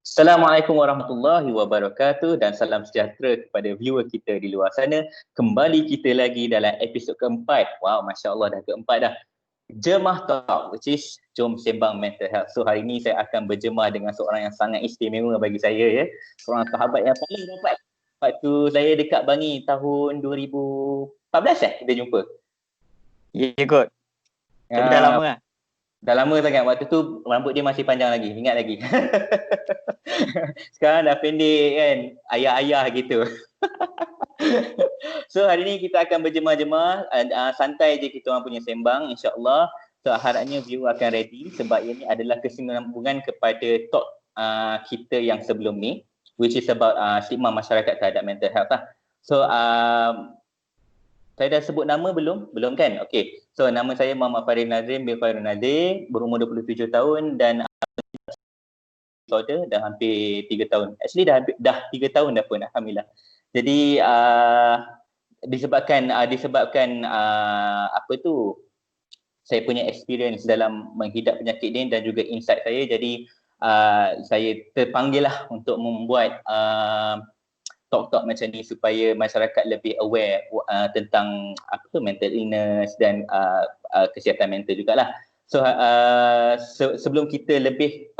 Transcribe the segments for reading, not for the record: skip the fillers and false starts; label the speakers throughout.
Speaker 1: Assalamualaikum warahmatullahi wabarakatuh dan salam sejahtera kepada viewer kita di luar sana. Kembali kita lagi dalam episod keempat. Wow, Masya Allah dah keempat dah. Jemah Talk, which is Jom Sembang Mental Health. So hari ini saya akan berjemah dengan seorang yang sangat istimewa bagi saya ya. Seorang sahabat yang paling rapat. Waktu saya dekat Bangi tahun 2014 kita jumpa.
Speaker 2: Ya kot. Tapi dah lama lah.
Speaker 1: Dah lama sangat. Waktu tu rambut dia masih panjang lagi. Ingat lagi. Sekarang dah pendek kan. Ayah-ayah gitu. So hari ni kita akan berjemah-jemah. Santai je kita orang punya sembang, insyaAllah. So harapnya viewer akan ready sebab ini adalah kesinambungan kepada talk kita yang sebelum ni, which is about stigma masyarakat terhadap mental health lah. So saya dah sebut nama belum? Belum kan? Okay. So nama saya Muhammad Farid Nazrin bin Farid Nazir, berumur 27 tahun dan disorder dah hampir 3 tahun. Actually dah 3 tahun dah pun, alhamdulillah. Jadi disebabkan apa tu, saya punya experience dalam menghidap penyakit ni dan juga insight saya, jadi saya terpanggil lah untuk membuat talk-talk macam ni supaya masyarakat lebih aware tentang apa tu, mental illness dan kesihatan mental jugalah. So sebelum kita lebih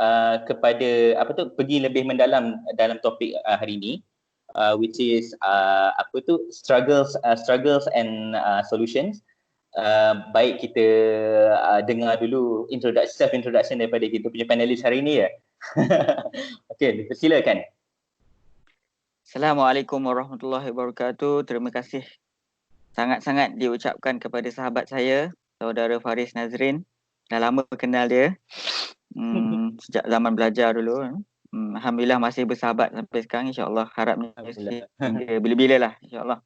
Speaker 1: kepada apa tu, pergi lebih mendalam dalam topik hari ni, which is apa tu, struggles and solutions. Baik kita dengar dulu self introduction daripada kita punya panelis hari ni ya. Okey, silakan.
Speaker 2: Assalamualaikum warahmatullahi wabarakatuh. Terima kasih sangat-sangat diucapkan kepada sahabat saya, saudara Faris Nazrin. Dah lama kenal dia. Sejak zaman belajar dulu. Alhamdulillah masih bersahabat sampai sekarang, insya-Allah. Harapnya bila-bila lah, insya-Allah.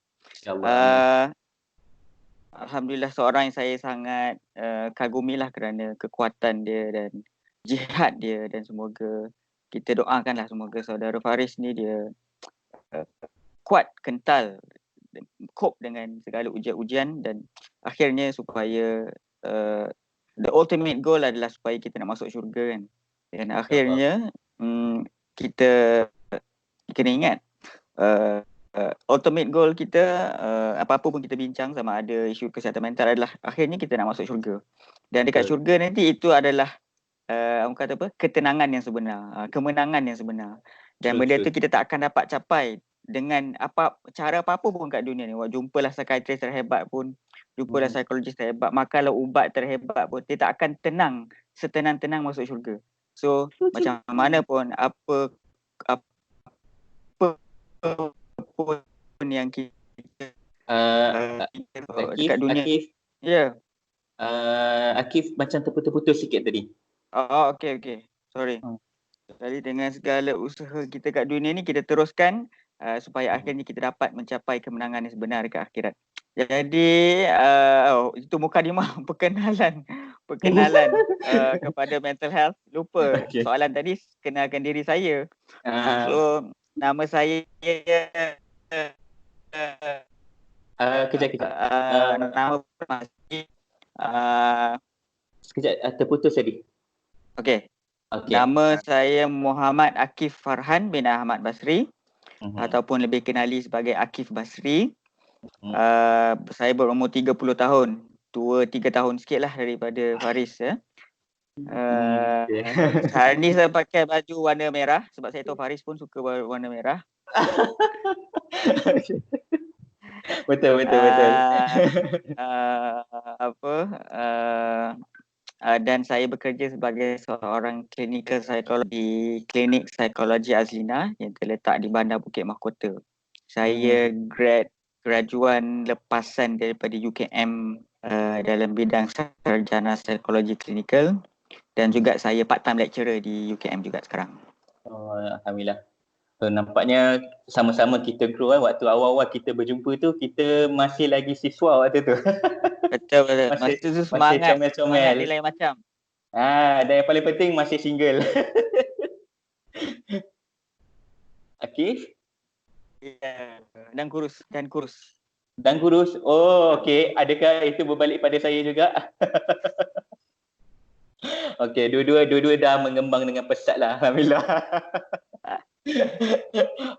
Speaker 2: Alhamdulillah, seorang yang saya sangat kagumilah kerana kekuatan dia dan jihad dia, dan semoga kita doakanlah semoga saudara Faris ni dia kuat, kental, cope dengan segala ujian-ujian dan akhirnya supaya the ultimate goal adalah supaya kita nak masuk syurga kan. Dan akhirnya kita kena ingat ultimate goal kita, apa-apa pun kita bincang sama ada isu kesihatan mental adalah akhirnya kita nak masuk syurga. Dan dekat syurga nanti itu adalah orang kata apa, ketenangan yang sebenar, kemenangan yang sebenar. Dan benda tu kita tak akan dapat capai dengan cara apa-apa pun kat dunia ni. Jumpalah psikiatris terhebat pun, jumpalah psikologis terhebat, makanlah ubat terhebat pun, dia tak akan tenang setenang-tenang masuk syurga. So macam mana pun apa pun yang kita dekat dunia.
Speaker 1: Akif,
Speaker 2: ya.
Speaker 1: Akif macam terputus-putus sikit tadi.
Speaker 2: Okay. Sorry. Jadi dengan segala usaha kita kat dunia ni, kita teruskan supaya akhirnya kita dapat mencapai kemenangan yang sebenar dekat akhirat. Jadi itu mukadimah perkenalan kepada mental health. Lupa soalan tadi, kenalkan diri saya. So nama saya
Speaker 1: kejap.
Speaker 2: Nama
Speaker 1: sekejap, terputus tadi.
Speaker 2: Okay. Nama saya Muhammad Akif Farhan bin Ahmad Basri, ataupun lebih kenali sebagai Akif Basri. Saya berumur 30 tahun. Tua 3 tahun sikit lah daripada Faris ya. Hari ni saya pakai baju warna merah sebab saya tahu Faris pun suka warna merah.
Speaker 1: Betul.
Speaker 2: Dan saya bekerja sebagai seorang clinical psychologist di Klinik Psikologi Azlina yang terletak di Bandar Bukit Mahkota. Saya graduan lepasan daripada UKM dalam bidang sarjana psikologi klinikal, dan juga saya part time lecturer di UKM juga sekarang.
Speaker 1: Alhamdulillah. So, nampaknya sama-sama kita grow waktu awal-awal kita berjumpa tu, kita masih lagi siswa waktu tu.
Speaker 2: Betul. Masa tu semangat nilai macam.
Speaker 1: Dan yang paling penting masih single. Akif?
Speaker 2: Ya, dan kurus.
Speaker 1: Oh, okey. Adakah itu berbalik pada saya juga? Okey, dua-dua dah mengembang dengan pesat lah, alhamdulillah.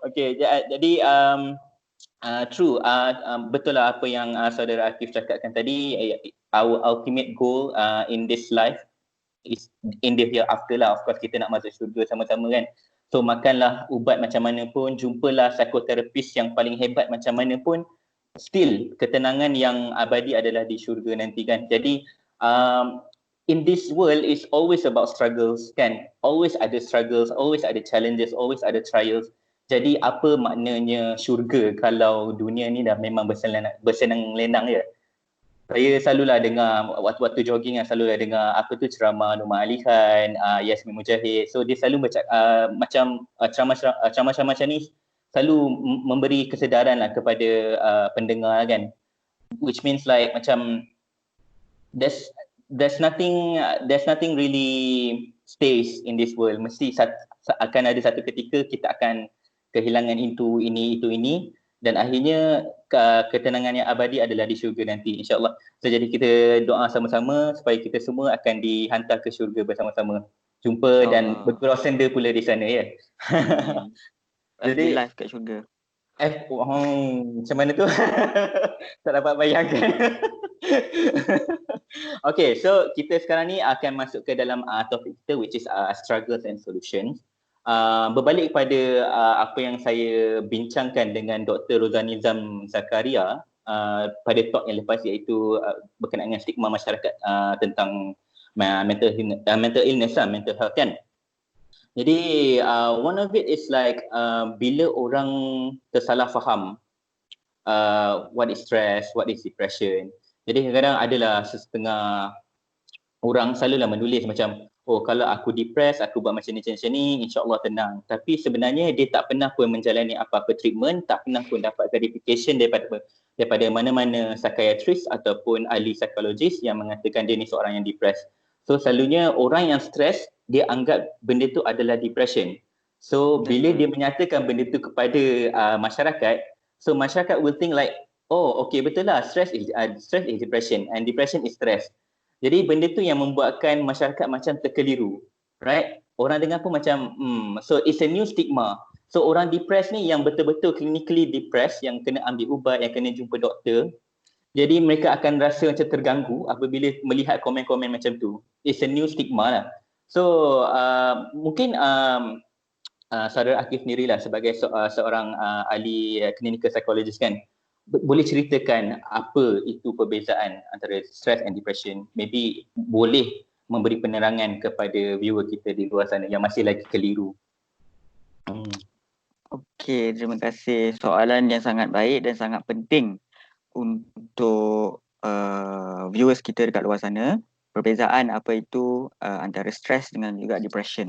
Speaker 1: Okay, jadi true, betul lah apa yang saudara Akif cakapkan tadi. Our ultimate goal in this life is in the hereafter lah. Of course kita nak masuk syurga sama-sama kan. So makanlah ubat macam mana pun, jumpalah psikoterapis yang paling hebat macam mana pun, still ketenangan yang abadi adalah di syurga nanti kan. Jadi in this world is always about struggles kan. Always ada struggles, always ada challenges, always ada trials. Jadi apa maknanya syurga kalau dunia ni dah memang bersenang lenang je. Saya selalulah dengar waktu-waktu jogging selalulah dengar apa tu ceramah Nur Ali Khan, Yasmin Mujahid. So dia selalu macam ceramah-ceramah macam ni selalu memberi kesedaran lah kepada pendengar kan. Which means like macam there's nothing really stays in this world. Mesti akan ada satu ketika kita akan kehilangan itu ini dan akhirnya ketenangan yang abadi adalah di syurga nanti insya-Allah. So jadi kita doa sama-sama supaya kita semua akan dihantar ke syurga bersama-sama. Jumpa dan bergurau senda pula di sana ya.
Speaker 2: Jadi live kat syurga.
Speaker 1: Macam mana tu? Tak dapat bayangkan. Okay, so kita sekarang ni akan masuk ke dalam topik kita which is struggles and solutions. Berbalik pada apa yang saya bincangkan dengan Dr. Rozanizam Zakaria pada talk yang lepas iaitu berkenaan dengan stigma masyarakat tentang mental illness mental health kan. Jadi one of it is like bila orang tersalah faham what is stress, what is depression. Jadi kadang-kadang adalah setengah orang selalulah menulis macam kalau aku depressed, aku buat macam ni, insya-Allah tenang. Tapi sebenarnya dia tak pernah pun menjalani apa-apa treatment, tak pernah pun dapat verification daripada mana-mana psychiatrist ataupun ahli psikologis yang mengatakan dia ni seorang yang depressed. So selalunya orang yang stres, dia anggap benda tu adalah depression. So bila dia menyatakan benda tu kepada masyarakat, so masyarakat will think like, okay betul lah, stress is depression and depression is stress. Jadi benda tu yang membuatkan masyarakat macam terkeliru, right? Orang dengar pun macam, so it's a new stigma. So orang depressed ni yang betul-betul clinically depressed, yang kena ambil ubat, yang kena jumpa doktor. Jadi mereka akan rasa macam terganggu apabila melihat komen-komen macam tu. It's a new stigma lah. So mungkin saudara Akif sendirilah sebagai seorang ahli clinical psychologist kan, boleh ceritakan apa itu perbezaan antara stress and depression? Maybe boleh memberi penerangan kepada viewer kita di luar sana yang masih lagi keliru.
Speaker 2: Okey, terima kasih. Soalan yang sangat baik dan sangat penting untuk viewers kita dekat luar sana. Perbezaan apa itu antara stress dengan juga depression.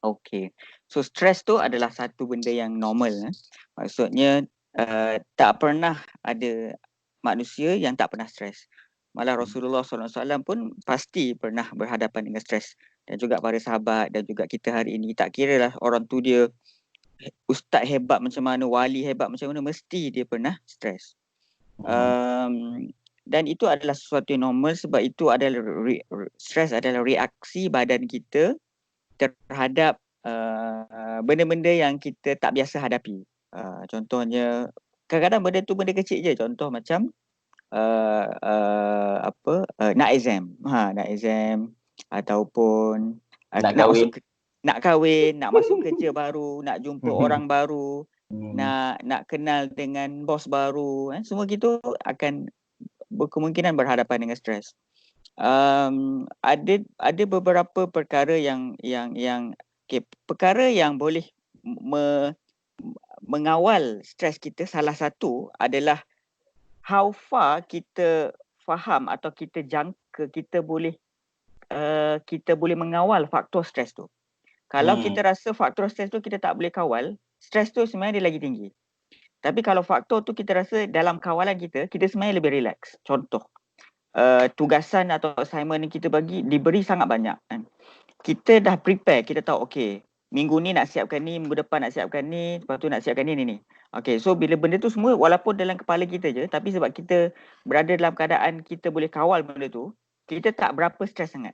Speaker 2: Okey. So stress tu adalah satu benda yang normal. Maksudnya tak pernah ada manusia yang tak pernah stres. Malah Rasulullah SAW pun pasti pernah berhadapan dengan stres. Dan juga para sahabat dan juga kita hari ini. Tak kira lah orang tu dia ustaz hebat macam mana, wali hebat macam mana, mesti dia pernah stres. Dan itu adalah sesuatu yang normal sebab itu adalah stres adalah reaksi badan kita terhadap benda-benda yang kita tak biasa hadapi. Contohnya kadang-kadang benda tu benda kecil je. Contoh macam nak exam. Nak exam ataupun nak kahwin, nak masuk kerja baru, nak jumpa orang baru, nak kenal dengan bos baru. Semua gitu akan berkemungkinan berhadapan dengan stres. Ada beberapa perkara yang perkara yang boleh mengawal stres kita. Salah satu adalah how far kita faham atau kita jangka kita boleh mengawal faktor stres tu. Kalau kita rasa faktor stres tu kita tak boleh kawal, stres tu sebenarnya dia lagi tinggi. Tapi kalau faktor tu kita rasa dalam kawalan kita sebenarnya lebih relax. Contoh, tugasan atau assignment yang kita diberi sangat banyak kan. Kita dah prepare, kita tahu minggu ni nak siapkan ni, minggu depan nak siapkan ni, lepas tu nak siapkan ni. So bila benda tu semua walaupun dalam kepala kita je, tapi sebab kita berada dalam keadaan kita boleh kawal benda tu, kita tak berapa stres sangat.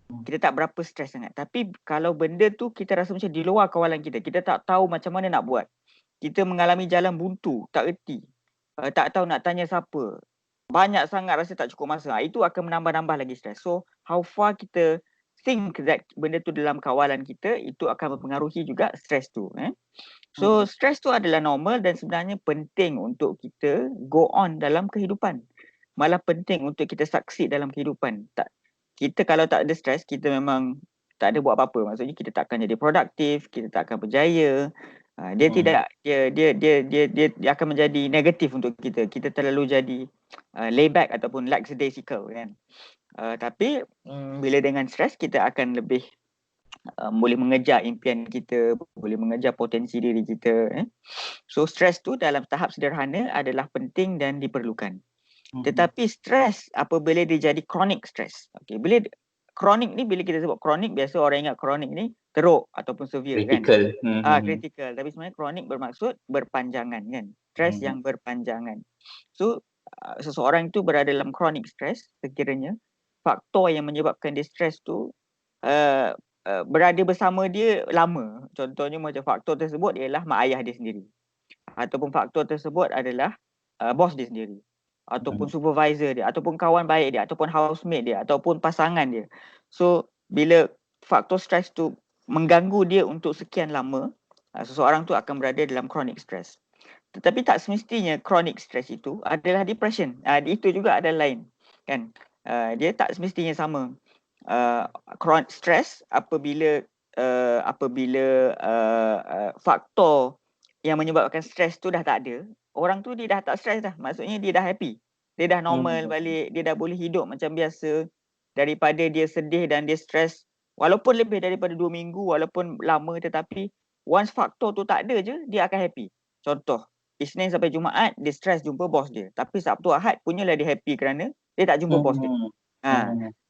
Speaker 2: kita tak berapa stres sangat. Tapi kalau benda tu kita rasa macam di luar kawalan kita, kita tak tahu macam mana nak buat. Kita mengalami jalan buntu, tak reti. Tak tahu nak tanya siapa. Banyak sangat rasa tak cukup masa. Itu akan menambah-nambah lagi stres. So, how far kita think that benda tu dalam kawalan kita, itu akan mempengaruhi juga stres tu. So, stres tu adalah normal dan sebenarnya penting untuk kita go on dalam kehidupan. Malah penting untuk kita succeed dalam kehidupan. Kita kalau tak ada stres, kita memang tak ada buat apa-apa. Maksudnya kita tak akan jadi produktif, kita tak akan berjaya. Dia tidak dia akan menjadi negatif untuk kita. Kita terlalu jadi layback ataupun lackadaisical kan. Tapi bila dengan stres kita akan lebih boleh mengejar impian kita, boleh mengejar potensi diri kita. So stres tu dalam tahap sederhana adalah penting dan diperlukan. Tetapi stres apabila dia jadi chronic stress. Okey, bila chronic ni, bila kita sebut chronic, biasa orang ingat chronic ni teruk ataupun severe
Speaker 1: critical.
Speaker 2: kan. Critical. Tapi sebenarnya chronic bermaksud berpanjangan kan. Stres yang berpanjangan. So seseorang itu berada dalam chronic stress sekiranya faktor yang menyebabkan dia stres tu berada bersama dia lama. Contohnya macam faktor tersebut ialah mak ayah dia sendiri. Ataupun faktor tersebut adalah bos dia sendiri. Ataupun supervisor dia, ataupun kawan baik dia, ataupun housemate dia, ataupun pasangan dia. So, bila faktor stres tu mengganggu dia untuk sekian lama, seseorang tu akan berada dalam chronic stress. Tetapi tak semestinya chronic stress itu adalah depression. Itu juga ada lain. Kan? Dia tak semestinya sama. Chronic stress apabila faktor yang menyebabkan stres tu dah tak ada, orang tu dia dah tak stres dah. Maksudnya dia dah happy. Dia dah normal balik, dia dah boleh hidup macam biasa daripada dia sedih dan dia stres walaupun lebih daripada 2 minggu, walaupun lama, tetapi once faktor tu tak ada je, dia akan happy. Contoh, Isnin sampai Jumaat dia stres jumpa bos dia, tapi Sabtu Ahad punyalah dia happy kerana dia tak jumpa bos dia.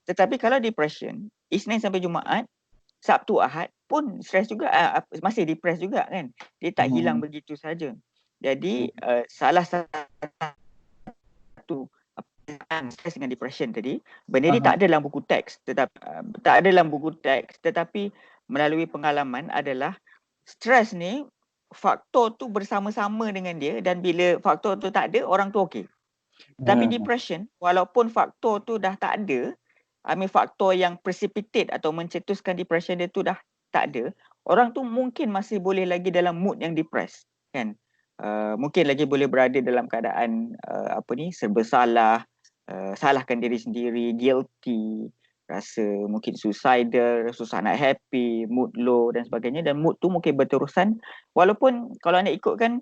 Speaker 2: Tetapi kalau depression, Isnin sampai Jumaat, Sabtu Ahad pun stres juga, masih depressed juga kan. Dia tak hilang begitu saja. Jadi salah satu stres dengan depression tadi, benda ni tak ada dalam buku teks, tetapi melalui pengalaman adalah stres ni faktor tu bersama-sama dengan dia, dan bila faktor tu tak ada, orang tu okey. Tapi depression, walaupun faktor tu dah tak ada, faktor yang precipitate atau mencetuskan depression dia tu dah tak ada, orang tu mungkin masih boleh lagi dalam mood yang depressed kan. Mungkin lagi boleh berada dalam keadaan serba salah, salahkan diri sendiri, guilty, rasa mungkin suicidal, susah nak happy, mood low dan sebagainya, dan mood tu mungkin berterusan walaupun kalau anda ikutkan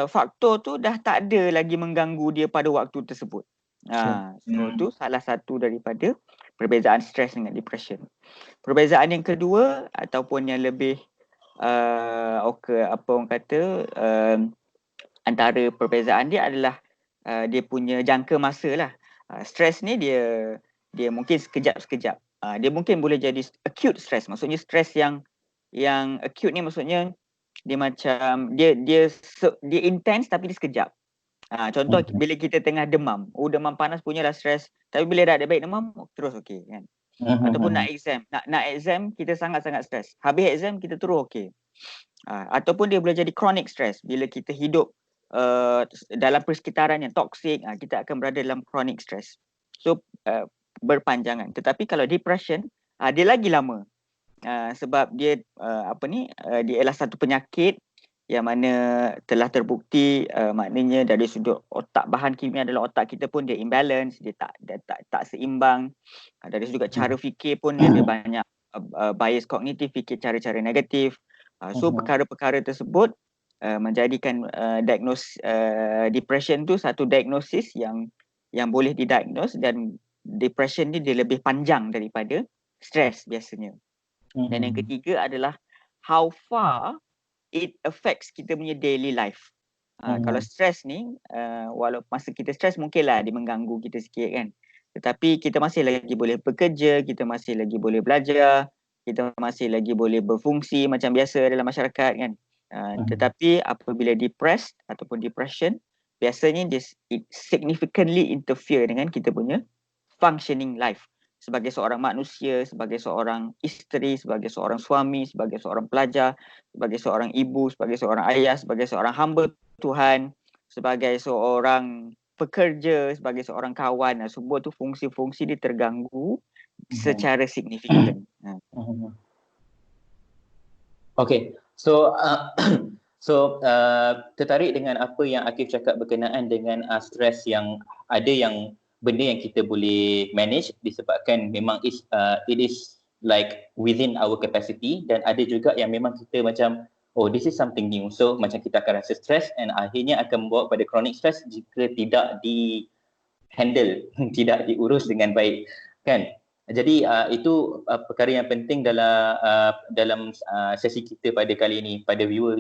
Speaker 2: faktor tu dah tak ada lagi mengganggu dia pada waktu tersebut. So tu salah satu daripada perbezaan stres dengan depression. Perbezaan yang kedua ataupun yang lebih antara perbezaan dia adalah dia punya jangka masa lah. Stres ni dia mungkin sekejap-sekejap. Dia mungkin boleh jadi acute stress. Maksudnya stres yang acute ni maksudnya dia macam dia intense tapi dia sekejap. Contoh bila kita tengah demam, demam panas punyalah stres, tapi bila dah ada baik demam terus okey kan. Ataupun nak exam kita sangat-sangat stres. Habis exam kita terus okey. Ataupun dia boleh jadi chronic stress bila kita hidup dalam persekitaran yang toksik, kita akan berada dalam chronic stress. So berpanjangan. Tetapi kalau depression, dia lagi lama. Sebab dia dia adalah satu penyakit yang mana telah terbukti, maknanya dari sudut otak, bahan kimia adalah otak kita pun dia imbalance, dia tak seimbang. Dari sudut cara fikir pun dia banyak bias kognitif, fikir cara-cara negatif. So perkara-perkara tersebut menjadikan depression tu satu diagnosis yang boleh didiagnose, dan depression ni dia lebih panjang daripada stres biasanya. Dan yang ketiga adalah how far it affects kita punya daily life. Kalau stres ni, walau masa kita stres mungkinlah dia mengganggu kita sikit kan. Tetapi kita masih lagi boleh bekerja, kita masih lagi boleh belajar, kita masih lagi boleh berfungsi macam biasa dalam masyarakat kan. Tetapi apabila depressed ataupun depression, biasanya it significantly interfere dengan kita punya functioning life. sebagai seorang manusia, sebagai seorang isteri, sebagai seorang suami, sebagai seorang pelajar, sebagai seorang ibu, sebagai seorang ayah, sebagai seorang hamba Tuhan, sebagai seorang pekerja, sebagai seorang kawan. Semua tu fungsi-fungsi dia terganggu secara signifikan.
Speaker 1: Okay, so tertarik dengan apa yang Akif cakap berkenaan dengan stres yang ada, yang benda yang kita boleh manage disebabkan memang it is like within our capacity, dan ada juga yang memang kita macam this is something new, so macam kita akan rasa stress and akhirnya akan membawa pada chronic stress jika tidak di handle tidak diurus dengan baik, kan. Jadi itu perkara yang penting dalam sesi kita pada kali ini, pada viewer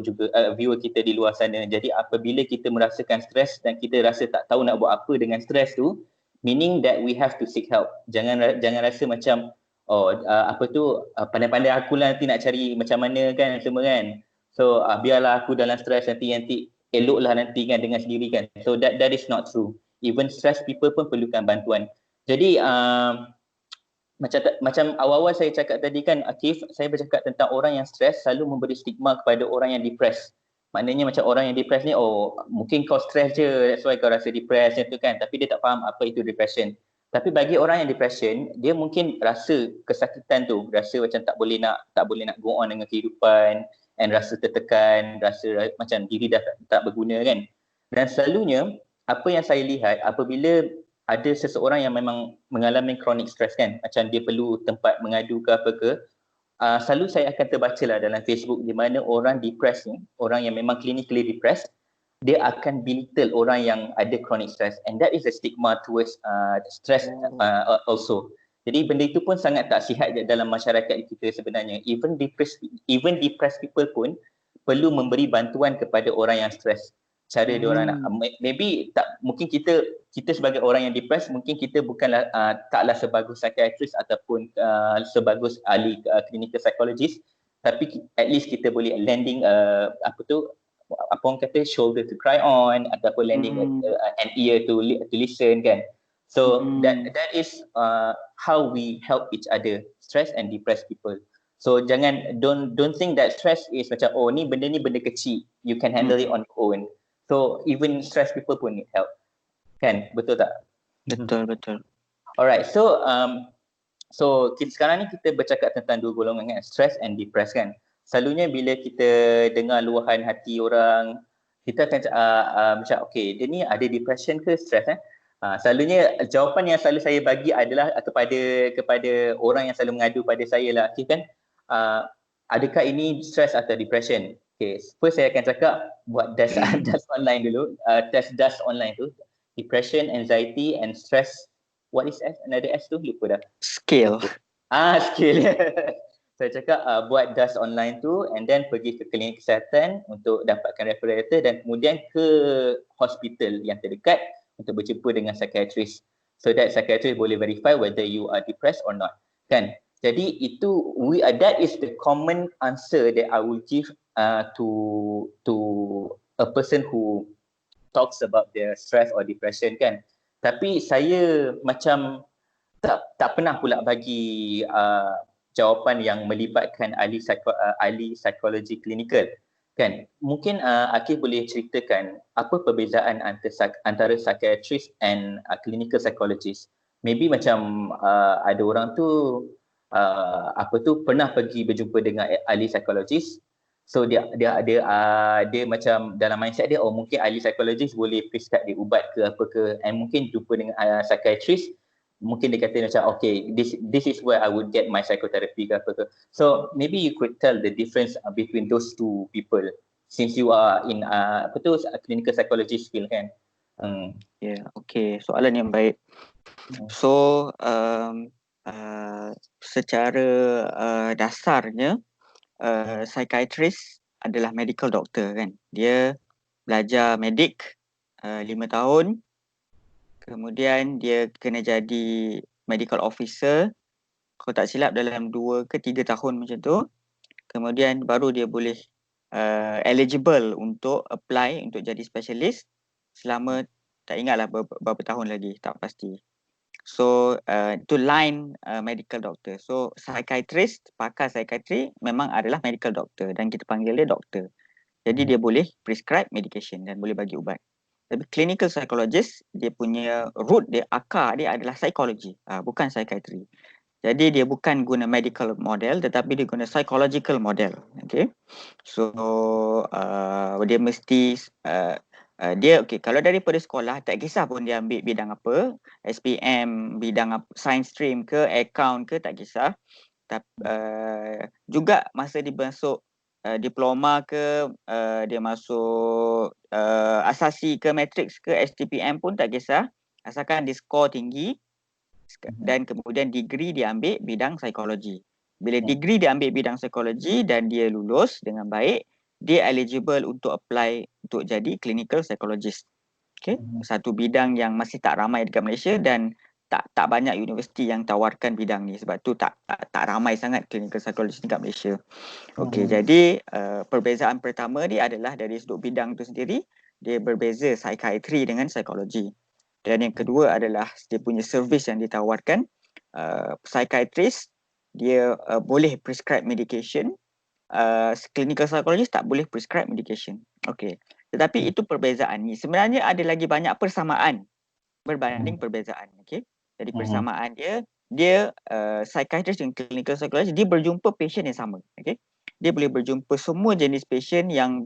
Speaker 1: kita di luar sana. Jadi apabila kita merasakan stres dan kita rasa tak tahu nak buat apa dengan stres tu, meaning that we have to seek help. Jangan rasa macam pandai-pandai aku lah nanti nak cari macam mana kan semua kan. So biarlah aku dalam stres, nanti eloklah nanti kan dengan sendiri kan. So that is not true. Even stress people pun perlukan bantuan. Jadi macam awal-awal saya cakap tadi kan Akif, saya bercakap tentang orang yang stres selalu memberi stigma kepada orang yang depressed. Maknanya macam orang yang depressed ni, mungkin kau stres je, that's why kau rasa depressed tu kan. Tapi dia tak faham apa itu depression. Tapi bagi orang yang depression, dia mungkin rasa kesakitan tu, rasa macam tak boleh nak go on dengan kehidupan, and rasa tertekan, rasa macam diri dah tak berguna kan. Dan selalunya apa yang saya lihat apabila ada seseorang yang memang mengalami chronic stress kan, macam dia perlu tempat mengadu ke apa ke, selalu saya akan terbaca lah dalam Facebook di mana orang depressed ni, orang yang memang clinically depressed, dia akan belittle orang yang ada chronic stress, and that is a stigma towards stress also. Jadi benda itu pun sangat tak sihat dalam masyarakat kita sebenarnya. Even depressed people pun perlu memberi bantuan kepada orang yang stres. Cara dia orang nak, maybe tak, mungkin kita sebagai orang yang depressed, mungkin kita bukanlah taklah sebagus psychiatrist ataupun sebagus ahli clinical psychologist, tapi at least kita boleh lending apa orang kata shoulder to cry on, ataupun lending an ear to listen kan. So that is how we help each other, stress and depressed people. So don't think that stress is macam ni benda kecil, you can handle it on your own. So even stressed people pun need help, kan? Betul tak?
Speaker 2: Betul.
Speaker 1: Alright, so sekarang ni kita bercakap tentang dua golongan kan, stress and depressed kan. Selalunya bila kita dengar luahan hati orang, kita akan macam okay, dia ni ada depression ke stress selalunya jawapan yang selalu saya bagi adalah kepada orang yang selalu mengadu pada saya lah, kan, adakah ini stress atau depression? Okay, first saya akan cakap buat DAS online dulu, test DAS online tu, depression, anxiety and stress. What is another S tu? Lupa dah.
Speaker 2: Scale.
Speaker 1: Scale. Saya cakap buat DAS online tu, and then pergi ke klinik kesihatan untuk dapatkan referral letter, dan kemudian ke hospital yang terdekat untuk berjumpa dengan psychiatrist, so that psychiatrist boleh verify whether you are depressed or not, kan? Jadi itu that is the common answer that I will give to a person who talks about their stress or depression kan. Tapi saya macam tak pernah pula bagi jawapan yang melibatkan ahli psikologi klinikal kan. Mungkin Akif boleh ceritakan apa perbezaan antara psychiatrist and clinical psychologist. Maybe macam ada orang tu pernah pergi berjumpa dengan ahli psikologis, so dia macam dalam mindset dia mungkin ahli psikologis boleh prescribe dia ubat ke apa ke, and mungkin jumpa dengan psychiatrist, mungkin dia kata macam okay, this is where I would get my psychotherapy ke apa ke. So maybe you could tell the difference between those two people, since you are in clinical psychologist field kan.
Speaker 2: Okay, soalan yang baik. So secara dasarnya psychiatrist adalah medical doctor kan. Dia belajar medik 5 tahun. Kemudian dia kena jadi medical officer, kalau tak silap dalam 2 ke 3 tahun macam tu. Kemudian baru dia boleh eligible untuk apply untuk jadi specialist selama tak ingatlah berapa tahun lagi, tak pasti. So to line medical doctor. So psychiatrist, pakar psikiatri memang adalah medical doctor dan kita panggil dia doktor. Jadi dia boleh prescribe medication dan boleh bagi ubat. Tapi clinical psychologist, dia punya root dia, akar dia adalah psikologi, bukan psychiatry. Jadi dia bukan guna medical model tetapi dia guna psychological model. Okay. So dia mesti dia okay, kalau daripada sekolah tak kisah pun dia ambil bidang apa, SPM, bidang apa, science stream ke, account ke, tak kisah. Tapi juga masa dia masuk diploma ke, dia masuk asasi ke, matrix ke, STPM pun tak kisah, asalkan dia skor tinggi dan kemudian degree dia ambil bidang psikologi. Bila degree dia ambil bidang psikologi dan dia lulus dengan baik, dia eligible untuk apply untuk jadi clinical psychologist. Okay, satu bidang yang masih tak ramai dekat Malaysia dan tak banyak universiti yang tawarkan bidang ni, sebab tu tak ramai sangat clinical psychologist dekat Malaysia. Okey, jadi perbezaan pertama dia adalah dari sudut bidang tu sendiri, dia berbeza psikiatri dengan psikologi. Dan yang kedua adalah dia punya servis yang ditawarkan. Psychiatrist dia boleh prescribe medication, clinical psychologist tak boleh prescribe medication. Okey. Tetapi itu perbezaan ni. Sebenarnya ada lagi banyak persamaan berbanding perbezaan. Okey. Jadi persamaan dia psychiatrist dan clinical psychologist dia berjumpa patient yang sama. Okey. Dia boleh berjumpa semua jenis patient yang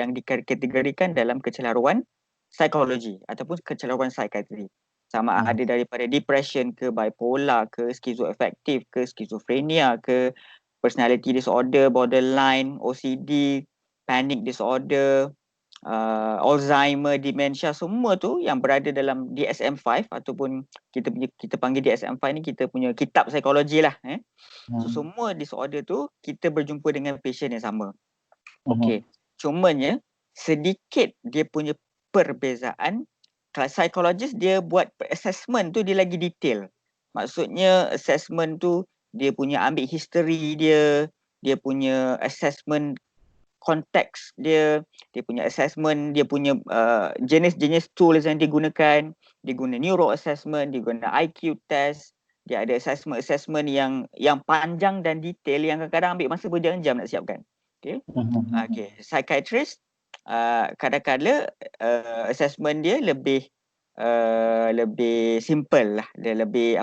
Speaker 2: dikategorikan dalam kecelaruan psikologi ataupun kecelaruan psikiatri. Sama ada daripada depression ke, bipolar ke, schizoaffective ke, schizophrenia ke, personality disorder, borderline, OCD, panic disorder, Alzheimer, dementia, semua tu yang berada dalam DSM-5 ataupun kita panggil DSM-5 ni kita punya kitab psikologi lah. So semua disorder tu kita berjumpa dengan patient yang sama. Okey. Cumanya sedikit dia punya perbezaan. Kalau psychologist dia buat assessment tu dia lagi detail. Maksudnya assessment tu dia punya ambil history dia punya assessment konteks dia punya assessment, dia punya jenis-jenis tools yang digunakan, dia guna neuro assessment, dia guna IQ test, dia ada assessment yang panjang dan detail yang kadang-kadang ambil masa berjam-jam nak siapkan. Okay. Okay. Psychiatrist kadang-kadang assessment dia lebih simple lah, dia lebih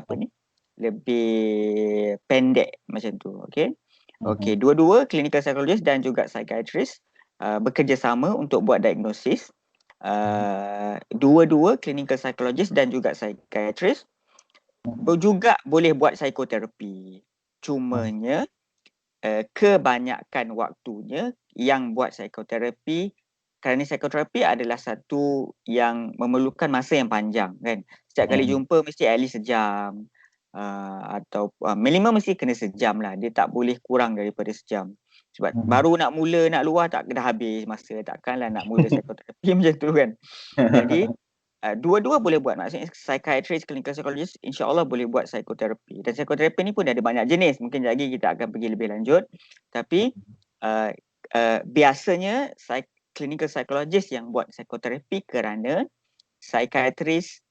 Speaker 2: lebih pendek macam tu. Okay. Okay, dua-dua clinical psychologist dan juga psychiatrist bekerjasama untuk buat diagnosis. Dua-dua clinical psychologist dan juga psychiatrist juga boleh buat psikoterapi. Cumanya kebanyakan waktunya yang buat psikoterapi, kerana psikoterapi adalah satu yang memerlukan masa yang panjang kan. Setiap kali jumpa mesti at least sejam. Atau minimum mesti kena sejam lah. Dia tak boleh kurang daripada sejam. Sebab baru nak mula nak luar tak dah habis masa. Takkanlah nak mula psikoterapi macam tu kan. Jadi dua-dua boleh buat. Maksudnya psychiatrist, clinical psychologist insya-Allah boleh buat psikoterapi. Dan psikoterapi ni pun ada banyak jenis. Mungkin lagi kita akan pergi lebih lanjut. Tapi biasanya clinical psychologist yang buat psikoterapi kerana psychiatrist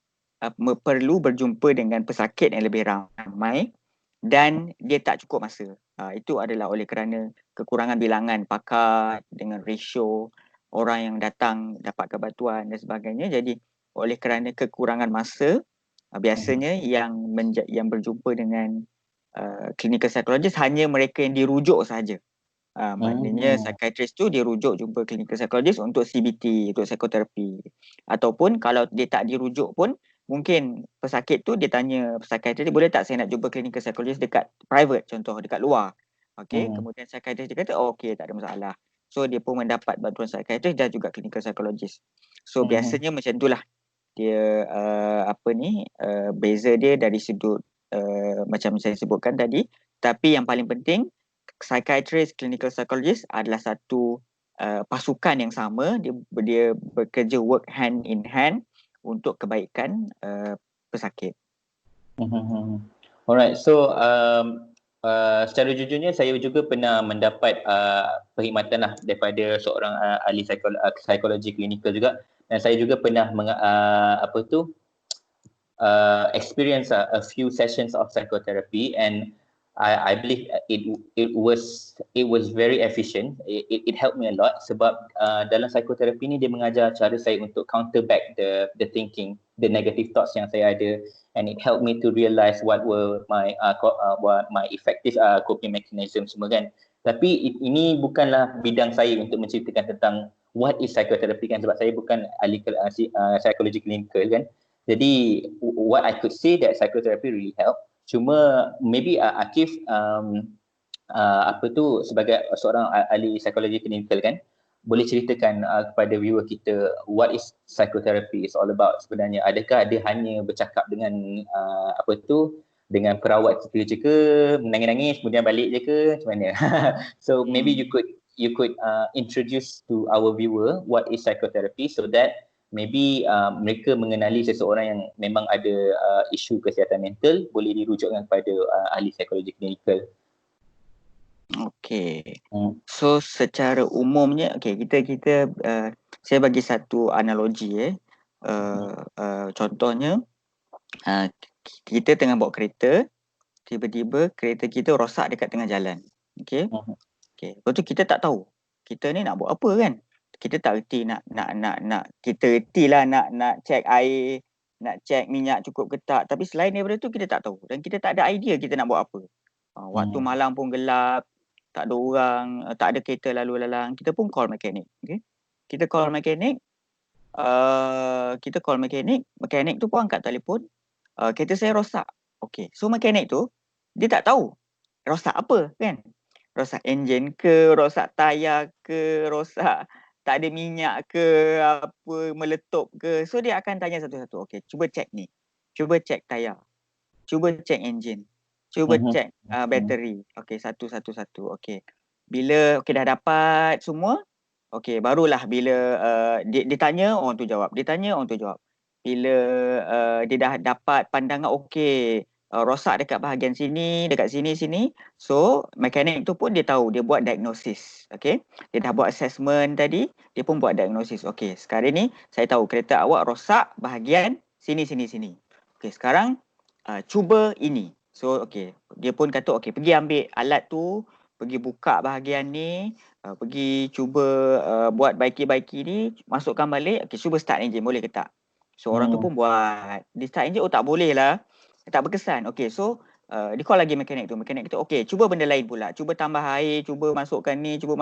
Speaker 2: perlu berjumpa dengan pesakit yang lebih ramai dan dia tak cukup masa. Itu adalah oleh kerana kekurangan bilangan pakar dengan ratio orang yang datang dapatkan bantuan dan sebagainya. Jadi oleh kerana kekurangan masa, biasanya yang berjumpa dengan clinical psychologist hanya mereka yang dirujuk sahaja. Maknanya psychiatrist tu dia rujuk jumpa clinical psychologist untuk CBT, untuk psikoterapi. Ataupun kalau dia tak dirujuk pun, mungkin pesakit tu dia tanya psychiatrist, boleh tak saya nak jumpa clinical psychologist dekat private, contoh dekat luar. Okay, kemudian psychiatrist dia kata okay, tak ada masalah. So dia pun mendapat bantuan psychiatrist dan juga clinical psychologist. So biasanya macam itulah dia beza dia dari sudut macam saya sebutkan tadi. Tapi yang paling penting, psychiatrist, clinical psychologist adalah satu pasukan yang sama. Dia bekerja work hand in hand untuk kebaikan pesakit.
Speaker 1: Alright, so secara jujurnya saya juga pernah mendapat perkhidmatan lah daripada seorang ahli psikologi klinikal juga, dan saya juga pernah experience a few sessions of psychotherapy, and I believe it was very efficient. It helped me a lot sebab dalam psychotherapy ni dia mengajar cara saya untuk counter back the thinking, the negative thoughts yang saya ada, and it helped me to realize what were my effective coping mechanism semua kan. Tapi ini bukanlah bidang saya untuk menceritakan tentang what is psychotherapy kan, sebab saya bukan ahli psikologi klinikal kan. Jadi what I could say that psychotherapy really help. Cuma maybe Akif sebagai seorang ahli psikologi klinikal kan, boleh ceritakan kepada viewer kita what is psychotherapy is all about sebenarnya. Adakah dia hanya bercakap dengan dengan perawat kita je ke, menangis-nangis kemudian balik je ke, macam mana? So maybe you could introduce to our viewer what is psychotherapy so that maybe mereka mengenali seseorang yang memang ada isu kesihatan mental, boleh dirujukkan kepada ahli psikologi klinikal.
Speaker 2: Okay. So secara umumnya, kita saya bagi satu analogi contohnya kita tengah bawa kereta, tiba-tiba kereta kita rosak dekat tengah jalan. Okay. Lepas tu kita tak tahu kita ni nak buat apa kan. Kita tak erti nak kita ertilah nak cek air, nak cek minyak cukup ke tak, tapi selain daripada tu kita tak tahu dan kita tak ada idea kita nak buat apa. Waktu malam pun gelap, tak ada orang, tak ada kereta lalu lalang, kita pun call mekanik. Okay? Kita call mekanik, mekanik tu pun angkat telefon, kereta saya rosak. Okay, so mekanik tu dia tak tahu rosak apa kan. Rosak enjin ke, rosak tayar ke, rosak tak ada minyak ke, apa meletup ke. So dia akan tanya satu-satu. Okay, cuba cek ni. Cuba cek tayar. Cuba cek enjin. Cuba cek bateri. Okay, satu-satu. Okay. Bila dah dapat semua, okay, barulah bila dia tanya, orang tu jawab. Dia tanya, orang tu jawab. Bila dia dah dapat pandangan okay, rosak dekat bahagian sini, dekat sini. So, mekanik tu pun dia tahu, dia buat diagnosis. Okay. Dia dah buat assessment tadi, dia pun buat diagnosis. Okay, sekarang ni saya tahu kereta awak rosak bahagian sini. Okay, sekarang cuba ini. So, okay, dia pun kata, okay, pergi ambil alat tu, pergi buka bahagian ni, pergi cuba buat baiki-baiki ni, masukkan balik, okay, cuba start enjin, boleh ke tak? So, orang tu pun buat. Dia start enjin, tak boleh lah. Tak berkesan. Okay, so dia call lagi mekanik tu. Mekanik kata, okay, cuba benda lain pula. Cuba tambah air, cuba masukkan ni, cuba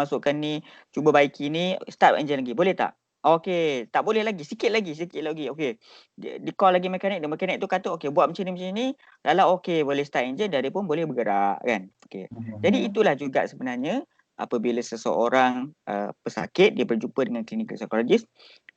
Speaker 2: baiki ni, start enjin lagi. Boleh tak? Okay, tak boleh lagi. Sikit lagi. Okay, dia call lagi mekanik. Dan mekanik tu kata, okay, buat macam ni. Dah okay, boleh start enjin dan dia pun boleh bergerak kan. Okay. Jadi itulah juga sebenarnya apabila seseorang pesakit, dia berjumpa dengan klinikal psikologis.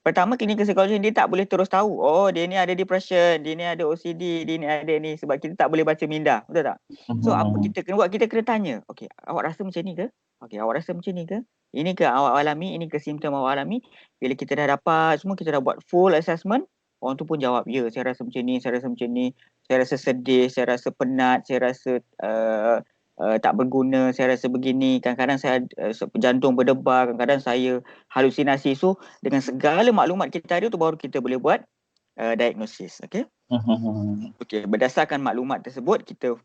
Speaker 2: Pertama, klinikal psikologis dia tak boleh terus tahu, oh dia ni ada depression, dia ni ada OCD, dia ni ada ni, sebab kita tak boleh baca minda, betul tak? So apa kita kena buat? Kita kena tanya, okey, awak rasa macam ni ke? Okey, awak rasa macam ni ke? Ini ke awak alami? Ini ke simptom awak alami? Bila kita dah dapat semua, kita dah buat full assessment, orang tu pun jawab, ya, saya rasa macam ni, saya rasa sedih, saya rasa penat, saya rasa tak berguna, saya rasa begini, kadang-kadang saya jantung berdebar, kadang-kadang saya halusinasi. So dengan segala maklumat kita ada tu baru kita boleh buat diagnosis. Okay. Okay, berdasarkan maklumat tersebut kita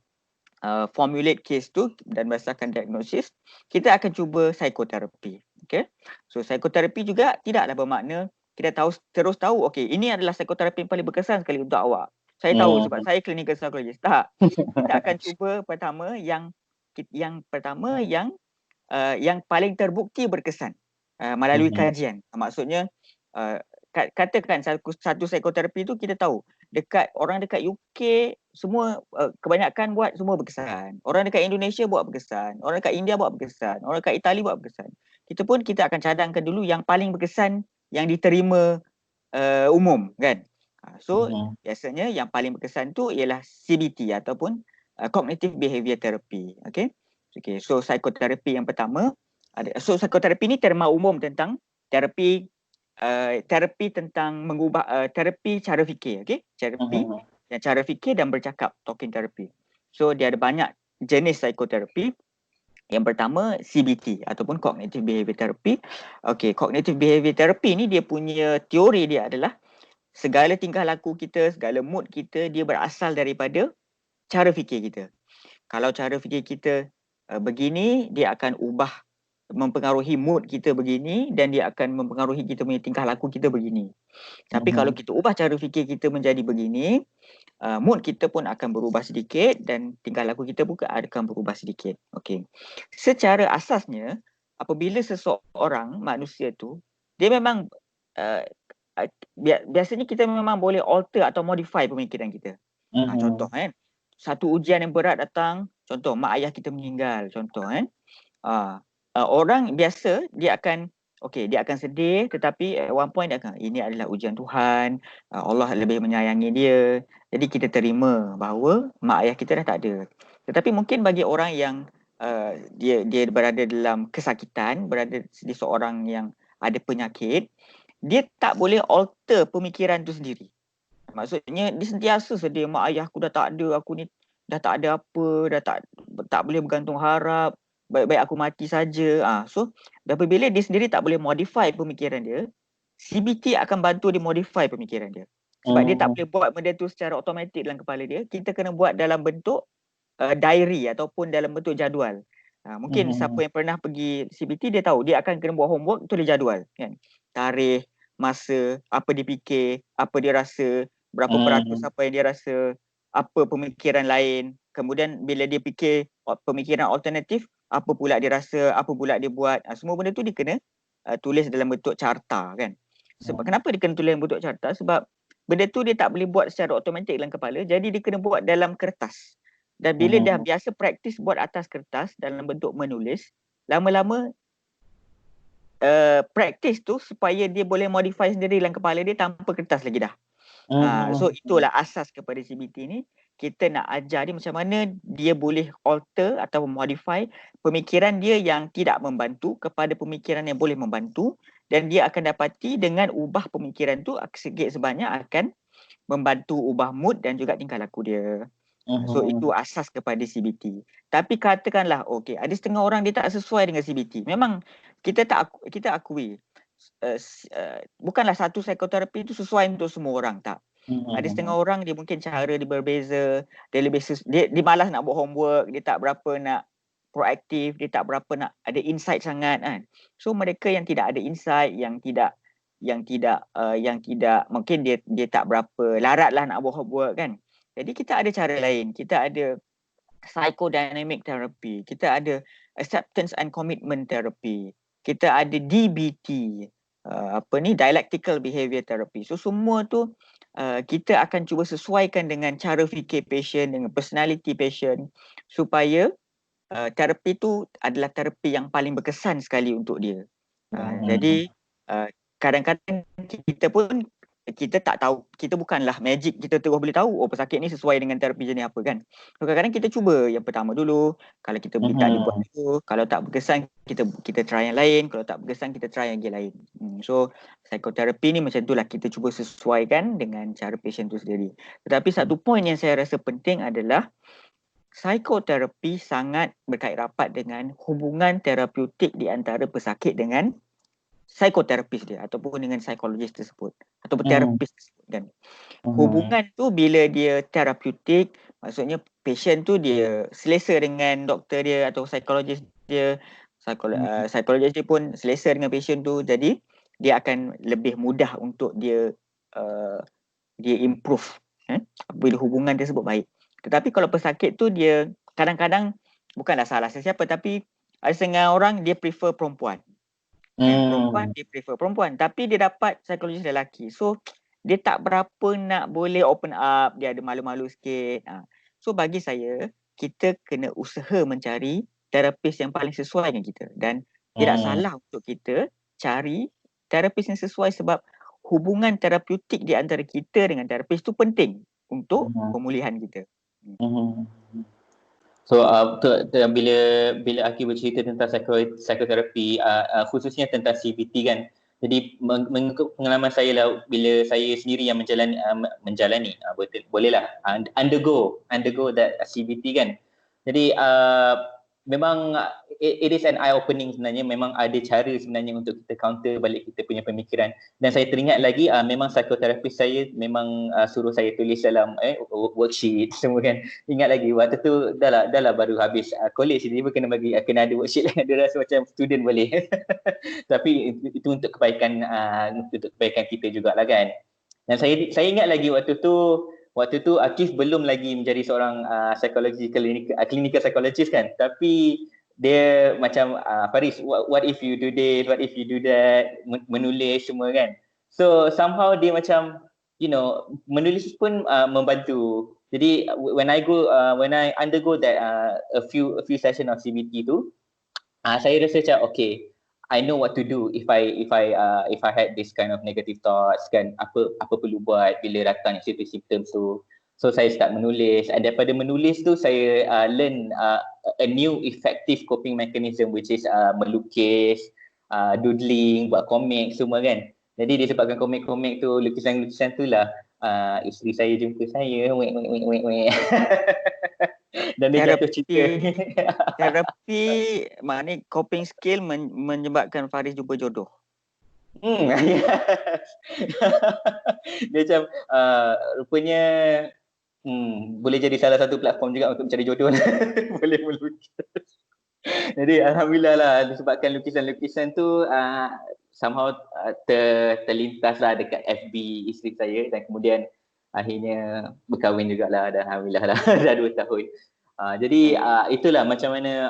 Speaker 2: formulate case tu dan berdasarkan diagnosis kita akan cuba psikoterapi. Okay. So psikoterapi juga tidaklah bermakna kita terus tahu okay, ini adalah psikoterapi yang paling berkesan sekali untuk awak. Saya tahu sebab saya clinical psychologist. Tak. Kita akan cuba pertama yang paling terbukti berkesan melalui kajian. Maksudnya katakan satu psikoterapi tu kita tahu orang dekat UK semua kebanyakan buat semua berkesan. Orang dekat Indonesia buat berkesan. Orang dekat India buat berkesan. Orang dekat Itali buat berkesan. Kita akan cadangkan dulu yang paling berkesan yang diterima umum kan. So biasanya yang paling berkesan tu ialah CBT ataupun cognitive behavior therapy. Okay. So psikoterapi yang pertama so psikoterapi ni terma umum tentang terapi tentang mengubah terapi cara fikir. Okay. Terapi dan cara fikir dan bercakap, talking therapy. So dia ada banyak jenis psikoterapi. Yang pertama CBT ataupun cognitive behavior therapy. Okay, cognitive behavior therapy ni dia punya teori dia adalah segala tingkah laku kita, segala mood kita dia berasal daripada cara fikir kita. Kalau cara fikir kita begini, dia akan mempengaruhi mood kita begini, dan dia akan mempengaruhi kita punya tingkah laku kita begini. Tapi kalau kita ubah cara fikir kita menjadi begini, mood kita pun akan berubah sedikit dan tingkah laku kita pun akan berubah sedikit. Okey. Secara asasnya, apabila seseorang manusia tu dia memang biasanya kita memang boleh alter atau modify pemikiran kita. Contoh kan, satu ujian yang berat datang, contoh mak ayah kita meninggal, contoh kan. Orang biasa dia akan sedih, tetapi at one point dia akan, ini adalah ujian Tuhan, Allah lebih menyayangi dia, jadi kita terima bahawa mak ayah kita dah tak ada. Tetapi mungkin bagi orang yang dia berada dalam kesakitan, berada di seorang yang ada penyakit, dia tak boleh alter pemikiran tu sendiri. Maksudnya dia sentiasa sedih, mak ayah aku dah tak ada, aku ni dah tak ada apa, dah tak boleh bergantung harap, baik-baik aku mati saja. So apabila dia sendiri tak boleh modify pemikiran dia, CBT akan bantu dia modify pemikiran dia. Sebab dia tak boleh buat benda tu secara automatik dalam kepala dia, kita kena buat dalam bentuk diary ataupun dalam bentuk jadual. Mungkin siapa yang pernah pergi CBT dia tahu, dia akan kena buat homework, tulis jadual kan. Tarikh, masa, apa dia fikir, apa dia rasa, berapa peratus apa yang dia rasa, apa pemikiran lain. Kemudian bila dia fikir pemikiran alternatif, apa pula dia rasa, apa pula dia buat. Semua benda tu dia kena tulis dalam bentuk carta kan. Sebab kenapa dia kena tulis dalam bentuk carta? Sebab benda tu dia tak boleh buat secara automatik dalam kepala, jadi dia kena buat dalam kertas. Dan bila dah biasa praktis buat atas kertas dalam bentuk menulis, lama-lama praktis tu supaya dia boleh modify sendiri dalam kepala dia tanpa kertas lagi dah. So itulah asas kepada CBT ni. Kita nak ajar dia macam mana dia boleh alter atau modify pemikiran dia yang tidak membantu kepada pemikiran yang boleh membantu, dan dia akan dapati dengan ubah pemikiran tu sikit sebanyak akan membantu ubah mood dan juga tingkah laku dia. So itu asas kepada CBT. Tapi katakanlah ada setengah orang dia tak sesuai dengan CBT. Memang kita akui bukanlah satu psikoterapi itu sesuai untuk semua orang, tak. Ada setengah orang dia mungkin cara dia berbeza, dia malas nak buat homework, dia tak berapa nak proaktif, dia tak berapa nak ada insight sangat kan. So mereka yang tidak ada insight, yang tidak mungkin dia tak berapa larat lah nak buat homework kan. Jadi kita ada cara lain. Kita ada psychodynamic therapy, kita ada acceptance and commitment therapy, kita ada DBT, dialectical behavior therapy. So semua tu kita akan cuba sesuaikan dengan cara fikir patient, dengan personality patient, supaya terapi tu adalah terapi yang paling berkesan sekali untuk dia. Jadi kadang-kadang kita tak tahu, kita bukanlah magic, kita terus boleh tahu pesakit ni sesuai dengan terapi jenis apa kan. So, kadang-kadang kita cuba yang pertama dulu, kalau kita boleh tak dibuat dulu, kalau tak berkesan kita try yang lain, kalau tak berkesan kita try yang lain. So psikoterapi ni macam itulah, kita cuba sesuaikan dengan cara patient tu sendiri. Tetapi satu point yang saya rasa penting adalah psikoterapi sangat berkait rapat dengan hubungan terapeutik di antara pesakit dengan psikoterapis dia ataupun dengan psikologis tersebut ataupun terapis tersebut kan. Hubungan tu bila dia terapeutik, maksudnya patient tu dia selesa dengan doktor dia atau psikologis dia, psikologis dia pun selesa dengan patient tu, jadi dia akan lebih mudah untuk dia improve bila hubungan tersebut baik. Tetapi kalau pesakit tu dia kadang-kadang, bukanlah salah sesiapa, tapi ada setengah orang dia prefer perempuan. Perempuan dia prefer perempuan, tapi dia dapat psikologis lelaki, so dia tak berapa nak boleh open up, dia ada malu-malu sikit. So bagi saya, kita kena usaha mencari terapis yang paling sesuai dengan kita, dan tidak salah untuk kita cari terapis yang sesuai, sebab hubungan terapeutik di antara kita dengan terapis tu penting untuk pemulihan kita.
Speaker 1: So bila Aki bercerita tentang psikoterapi, khususnya tentang CBT kan, jadi mengikut pengalaman saya lah, bila saya sendiri yang menjalani bolehlah undergo that CBT kan. Jadi memang it is an eye opening sebenarnya. Memang ada cara sebenarnya untuk kita counter balik kita punya pemikiran. Dan saya teringat lagi memang psikoterapis saya memang suruh saya tulis dalam worksheet semua kan. Ingat lagi waktu tu dah lah baru habis college, dia pun kena ada worksheet lah. Dia rasa macam student boleh. Tapi itu untuk kebaikan kita jugalah kan. Dan saya ingat lagi waktu tu Akif belum lagi menjadi seorang clinical psychologist kan, tapi dia macam Faris, what if you do this, what if you do that, menulis semua kan. So somehow dia macam menulis pun membantu. Jadi when I undergo that a few session of CBT tu, saya rasa macam okay, I know what to do if I had this kind of negative thoughts kan, apa perlu buat bila datang symptom tu. So saya start menulis, and daripada menulis tu saya learn a new effective coping mechanism, which is melukis, doodling, buat komik semua kan. Jadi disebabkan komik-komik tu, lukisan-lukisan tu lah isteri saya jumpa saya, wek. Dan dia jatuh cinta.
Speaker 2: Terapi maknanya coping skill menyebabkan Faris jumpa jodoh.
Speaker 1: Dia macam rupanya boleh jadi salah satu platform juga untuk mencari jodoh. Boleh melukis. Jadi alhamdulillah lah, disebabkan lukisan-lukisan tu somehow terlintas lah dekat FB isteri saya, dan kemudian akhirnya berkahwin jugalah, dan alhamdulillah lah dah 2 tahun. Jadi itulah macam mana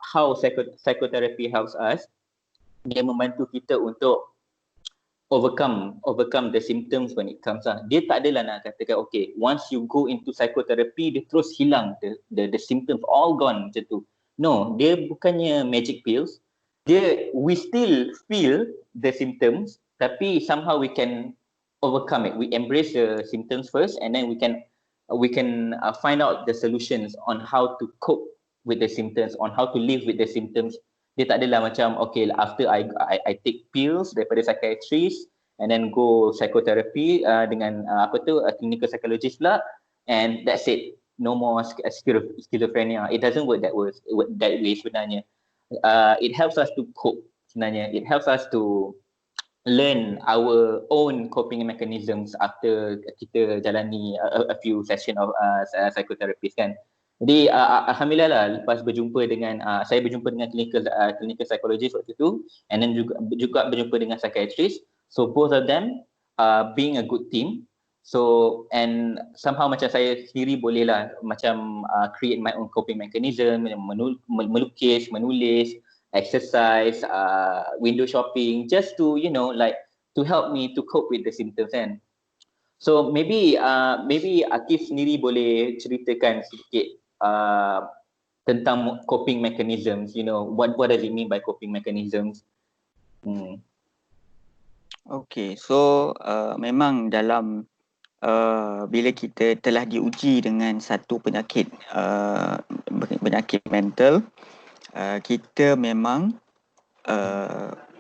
Speaker 1: how psychotherapy helps us. Dia membantu kita untuk overcome the symptoms when it comes lah. Dia tak adalah nak katakan okay, once you go into psychotherapy dia terus hilang the symptoms all gone macam tu. No, dia bukannya magic pills. We still feel the symptoms, tapi somehow we can overcome it. We embrace the symptoms first, and then we can find out the solutions on how to cope with the symptoms, on how to live with the symptoms. Dia tak adalah macam okay, after I take pills daripada psychiatrist and then go psychotherapy dengan a clinical psychologist pula, and that's it, no more schizophrenia. It doesn't work that way sebenarnya. It helps us to cope sebenarnya. It helps us to learn our own coping mechanisms after kita jalani a few session of psychotherapist kan. Jadi alhamdulillah lah, lepas saya berjumpa dengan clinical psychologist waktu tu, and then juga berjumpa dengan psychiatrist. So both of them being a good team. So and somehow macam saya sendiri bolehlah macam create my own coping mechanism, melukis, menulis, exercise, window shopping, just to to help me to cope with the symptoms kan. So maybe Akif sendiri boleh ceritakan sedikit tentang coping mechanisms. What does it mean by coping mechanisms?
Speaker 2: Okay, so memang dalam bila kita telah diuji dengan satu penyakit mental, kita memang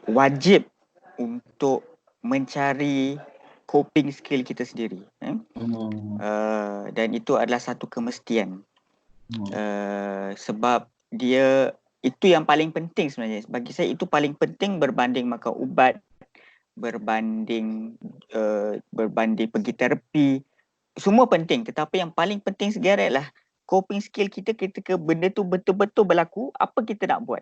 Speaker 2: wajib untuk mencari coping skill kita sendiri. Dan itu adalah satu kemestian. Sebab dia itu yang paling penting sebenarnya. Bagi saya itu paling penting berbanding makan ubat, berbanding pergi terapi. Semua penting, tetapi yang paling penting sekali adalah coping skill kita ketika benda tu betul-betul berlaku, apa kita nak buat.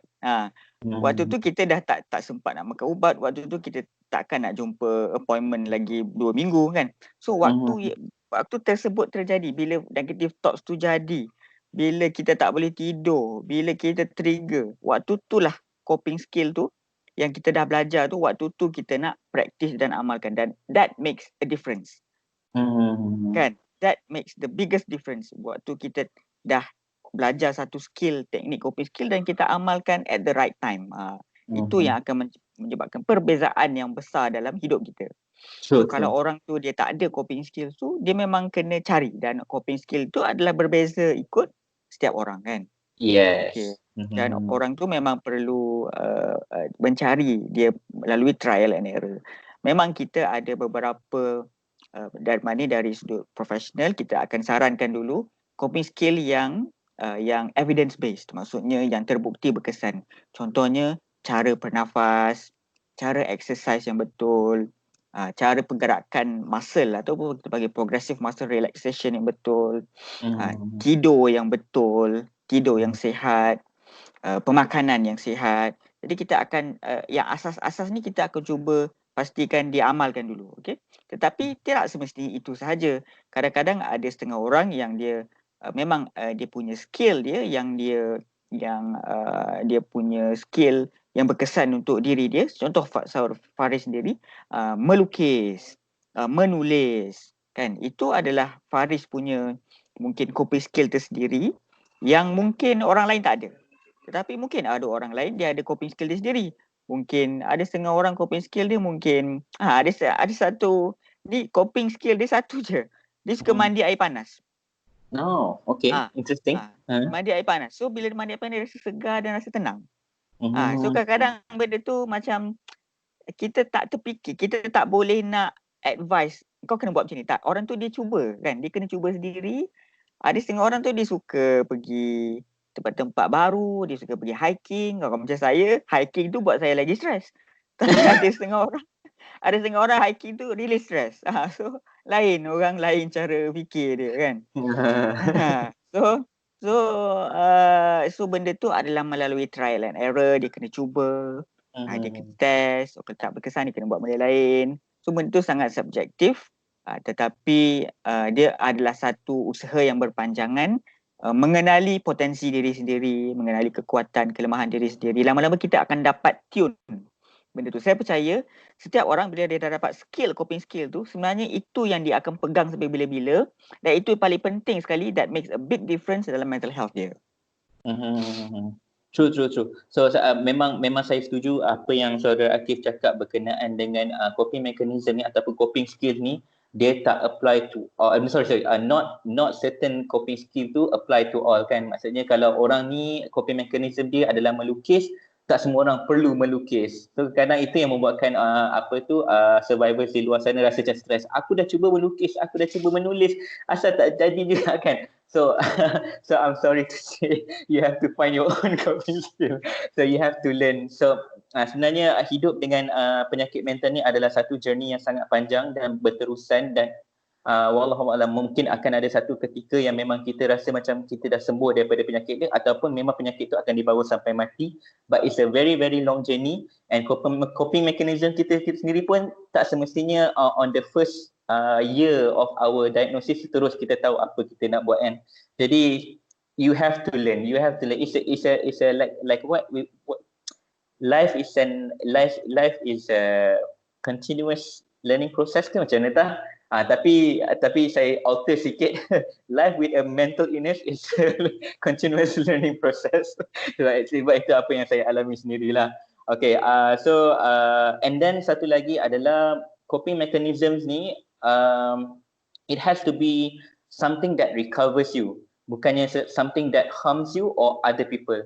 Speaker 2: Waktu tu kita dah tak sempat nak makan ubat, waktu tu kita takkan nak jumpa appointment lagi 2 minggu kan. So waktu tersebut terjadi, bila negative thoughts tu jadi, bila kita tak boleh tidur, bila kita trigger, waktu itulah coping skill tu yang kita dah belajar tu, waktu tu kita nak practice dan amalkan, dan that makes a difference. Kan? That makes the biggest difference. Waktu kita dah belajar satu skill, teknik coping skill, dan kita amalkan at the right time. Itu yang akan menyebabkan perbezaan yang besar dalam hidup kita. So kalau orang tu dia tak ada coping skill tu, dia memang kena cari, dan coping skill tu adalah berbeza ikut setiap orang kan.
Speaker 1: Yes.
Speaker 2: Okay. Dan orang tu memang perlu mencari dia melalui trial and error. Memang kita ada beberapa dari sudut profesional, kita akan sarankan dulu coping skill yang yang evidence based, maksudnya yang terbukti berkesan. Contohnya cara bernafas, cara exercise yang betul, cara pergerakan muscle ataupun kita panggil progressive muscle relaxation yang betul, tidur yang betul, tidur yang sihat, pemakanan yang sihat. Jadi kita akan yang asas-asas ni kita akan cuba pastikan diamalkan dulu, okey. Tetapi tidak semestinya itu sahaja. Kadang-kadang ada setengah orang yang dia memang dia punya skill dia yang dia punya skill yang berkesan untuk diri dia. Contoh Faris sendiri melukis, menulis, kan? Itu adalah Faris punya mungkin coping skill tersendiri yang mungkin orang lain tak ada. Tetapi mungkin ada orang lain dia ada coping skill dia sendiri. Mungkin ada setengah orang coping skill dia mungkin ada satu ni coping skill dia satu je. Dia suka mandi air panas.
Speaker 1: Oh, okay. Interesting.
Speaker 2: Mandi air panas. So bila mandi air panas dia rasa segar dan rasa tenang. So kadang-kadang benda tu macam kita tak terfikir, kita tak boleh nak advice kau kena buat macam ni. Tak, orang tu dia cuba kan. Dia kena cuba sendiri. Ada setengah orang tu dia suka pergi tempat-tempat baru, dia suka pergi hiking. Kalau macam saya, hiking tu buat saya lagi stres. Tapi ada setengah orang hiking tu really stress. So lain, orang lain cara fikir dia kan. So benda tu adalah melalui trial and error. Dia kena cuba, dia kena test. Kalau tak berkesan dia kena buat benda lain. So benda tu sangat subjektif. Tetapi dia adalah satu usaha yang berpanjangan, mengenali potensi diri sendiri, mengenali kekuatan, kelemahan diri sendiri. Lama-lama kita akan dapat tune benda tu. Saya percaya setiap orang bila dia dah dapat skill, coping skill tu, sebenarnya itu yang dia akan pegang sampai bila-bila, dan itu paling penting sekali, that makes a big difference dalam mental health dia.
Speaker 1: True. So memang saya setuju apa yang saudara Akif cakap berkenaan dengan coping mechanism ni ataupun coping skill ni, dia tak apply to not certain coping skill tu apply to all kan. Maksudnya kalau orang ni coping mechanism dia adalah melukis, tak semua orang perlu melukis. So kadang itu yang membuatkan survivors di luar sana rasa macam stres. Aku dah cuba melukis, aku dah cuba menulis, asal tak jadi juga kan. So I'm sorry to say you have to find your own coping skill. So you have to learn. So sebenarnya hidup dengan penyakit mental ni adalah satu journey yang sangat panjang dan berterusan, dan wallahualam mungkin akan ada satu ketika yang memang kita rasa macam kita dah sembuh daripada penyakit dia, ataupun memang penyakit tu akan dibawa sampai mati. But it's a very very long journey, and coping mechanism kita sendiri pun tak semestinya on the first year of our diagnosis terus kita tahu apa kita nak buat kan. Jadi you have to learn. It's a like what life is a continuous learning process ke macam mana tak? Tapi saya alter sikit. Life with a mental illness is a continuous learning process. Sebab itu apa yang saya alami sendirilah. Okay, and then satu lagi adalah coping mechanisms ni, it has to be something that recovers you, bukannya something that harms you or other people.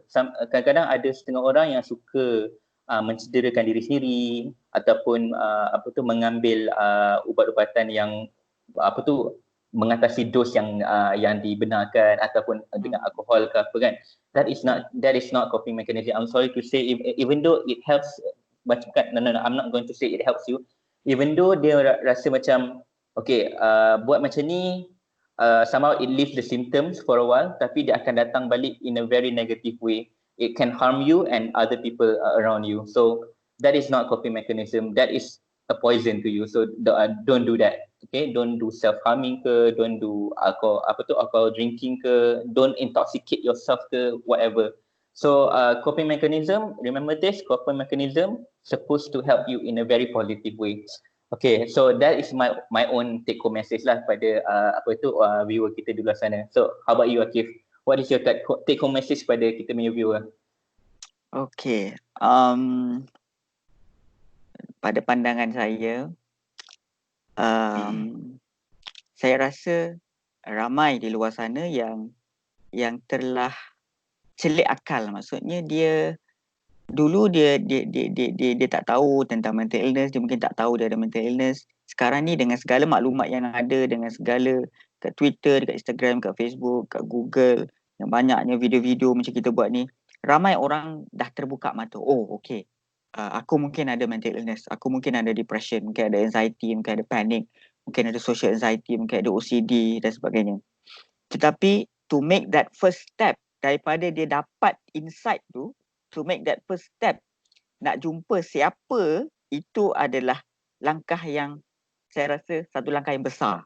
Speaker 1: Kadang-kadang ada setengah orang yang suka mencederakan diri sendiri ataupun mengambil ubat-ubatan yang mengatasi dos yang dibenarkan, ataupun dengan alkohol ke apa kan. That is not coping mechanism. I'm sorry to say, even though it helps, no, I'm not going to say it helps you. Even though dia rasa macam okay, buat macam ni, somehow it leaves the symptoms for a while, tapi dia akan datang balik in a very negative way. It can harm you and other people around you. So that is not coping mechanism. That is a poison to you. So don't do that. Okay, don't do self-harming ke, don't do alcohol drinking ke, don't intoxicate yourself ke, whatever. So coping mechanism, remember this, coping mechanism supposed to help you in a very positive way. Okay, so that is my own take home message lah pada viewer kita di luar sana. So how about you, Akif? What is your take home message pada kita punya viewer?
Speaker 2: Okay, pada pandangan saya, saya rasa ramai di luar sana yang telah celik akal. Maksudnya dia dulu dia tak tahu tentang mental illness, dia mungkin tak tahu dia ada mental illness. Sekarang ni dengan segala maklumat yang ada, dengan segala kat Twitter, dekat Instagram, kat Facebook, kat Google, yang banyaknya video-video macam kita buat ni, ramai orang dah terbuka mata. Oh, okay. Aku mungkin ada mental illness, aku mungkin ada depression, mungkin ada anxiety, mungkin ada panic, mungkin ada social anxiety, mungkin ada OCD dan sebagainya. Tetapi to make that first step daripada dia dapat insight tu, to make that first step nak jumpa siapa, itu adalah langkah yang saya rasa satu langkah yang besar,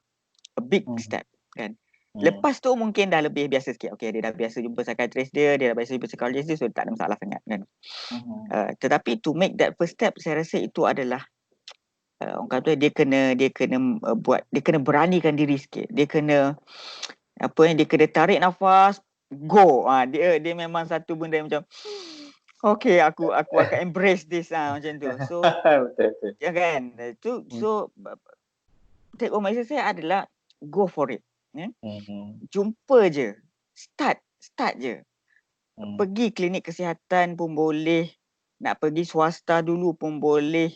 Speaker 2: a big step kan. Lepas tu mungkin dah lebih biasa sikit. Okay, dia dah biasa jumpa psychiatrist dia dah biasa jumpa psikologis dia, so tak ada masalah sangat kan. Tetapi to make that first step, saya rasa itu adalah orang kata dia kena buat, dia kena beranikan diri sikit. Dia kena dia kena tarik nafas, go. Dia memang satu benda yang macam okay, aku akan embrace this macam tu. So
Speaker 1: betul.
Speaker 2: ya kan. So take home message saya adalah go for it. Jumpa je. Start je. Pergi klinik kesihatan pun boleh, nak pergi swasta dulu pun boleh.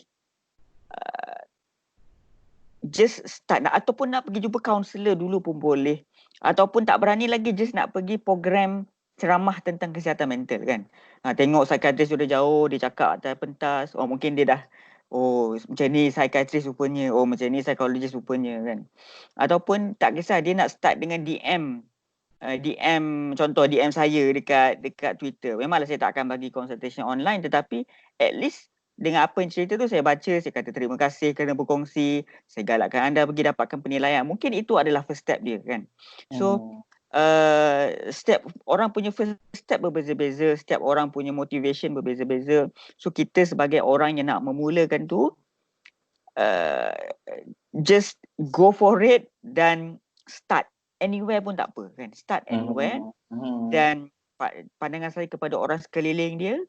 Speaker 2: Just start, ataupun nak pergi jumpa kaunselor dulu pun boleh, ataupun tak berani lagi just nak pergi program ceramah tentang kesihatan mental kan. Tengok psikiatris sudah jauh, dia cakap atas pentas, mungkin dia dah macam ni psikiatris rupanya, macam ni psikologis rupanya kan. Ataupun tak kisah, dia nak start dengan DM, contoh DM saya dekat Twitter. Memanglah saya tak akan bagi consultation online, tetapi at least dengan apa yang cerita tu saya baca, saya kata terima kasih kerana berkongsi, saya galakkan anda pergi dapatkan penilaian. Mungkin itu adalah first step dia kan. So step orang punya first step berbeza-beza, setiap orang punya motivation berbeza-beza. So kita sebagai orang yang nak memulakan tu, just go for it dan start anywhere pun tak apa kan. Start anywhere. Dan pandangan saya kepada orang sekeliling dia,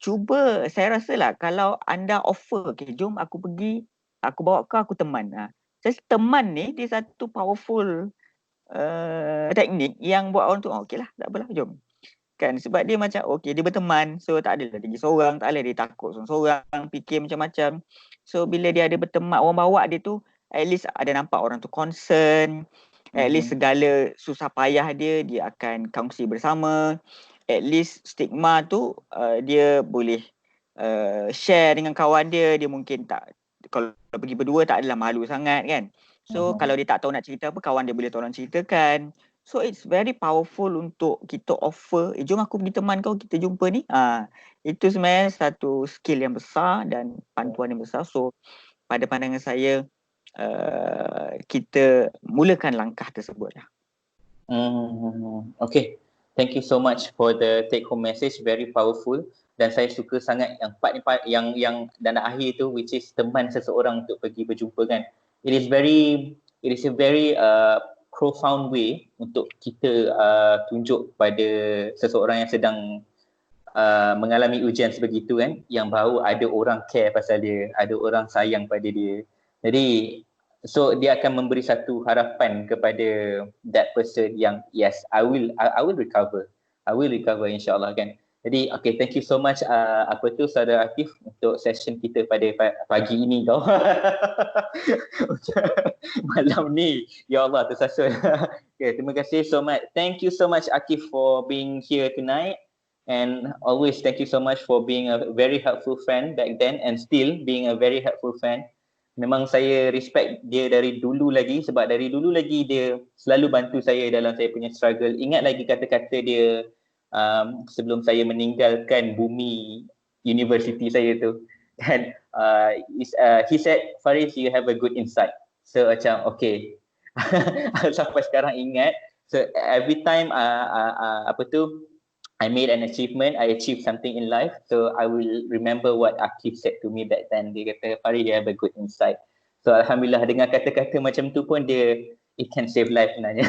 Speaker 2: cuba, saya rasalah kalau anda offer, okay, jom aku pergi, aku bawa kau, aku teman. Just teman ni dia satu powerful teknik yang buat orang tu okey lah, tak apalah, jom. Kan, sebab dia macam okey, dia berteman, so tak adalah dia pergi seorang, tak adalah dia takut seorang-seorang, fikir macam-macam. So bila dia ada berteman, orang bawa dia tu, at least ada nampak orang tu concern, at least segala susah payah dia akan kongsi bersama. At least stigma tu dia boleh share dengan kawan dia mungkin tak, kalau pergi berdua tak adalah malu sangat kan. So kalau dia tak tahu nak cerita apa, kawan dia boleh tolong ceritakan. So it's very powerful untuk kita offer, jom aku pergi teman kau, kita jumpa ni. Itu sebenarnya satu skill yang besar dan bantuan yang besar. So pada pandangan saya, kita mulakan langkah tersebut lah.
Speaker 1: Okay, thank you so much for the take home message, very powerful. Dan saya suka sangat yang part yang dan akhir tu, which is teman seseorang untuk pergi berjumpa kan. It is a very profound way untuk kita tunjuk pada seseorang yang sedang mengalami ujian sebegitu kan, yang bahawa ada orang care pasal dia, ada orang sayang pada dia. Jadi so dia akan memberi satu harapan kepada that person yang yes, I will recover insyaAllah kan. Jadi okay, thank you so much Saudara Akif untuk session kita pada pagi ini kau. Malam ni, ya Allah tersasul. Okay, terima kasih so much. Thank you so much Akif for being here tonight, and always thank you so much for being a very helpful friend back then and still being a very helpful friend. Memang saya respect dia dari dulu lagi, sebab dari dulu lagi dia selalu bantu saya dalam saya punya struggle. Ingat lagi kata-kata dia sebelum saya meninggalkan bumi university saya tu. Dan he said, Faris, you have a good insight. So macam okay, sampai sekarang ingat. So every time I made an achievement, I achieved something in life, so I will remember what Akif said to me back then. Dia kata, Faris, you have a good insight. So Alhamdulillah, dengan kata-kata macam tu pun it can save life sebenarnya.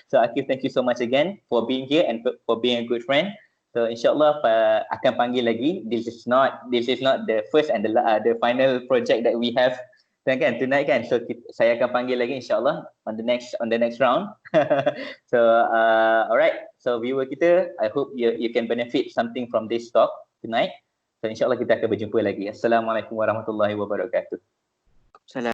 Speaker 1: So Akif, thank you so much again for being here and for being a good friend. So insyaAllah akan panggil lagi. This is not the first and the final project that we have kan tonight kan. So saya akan panggil lagi insyaAllah on the next round. So alright, so viewer kita, I hope you can benefit something from this talk tonight. So insyaAllah kita akan berjumpa lagi. Assalamualaikum warahmatullahi wabarakatuh.
Speaker 2: Salam.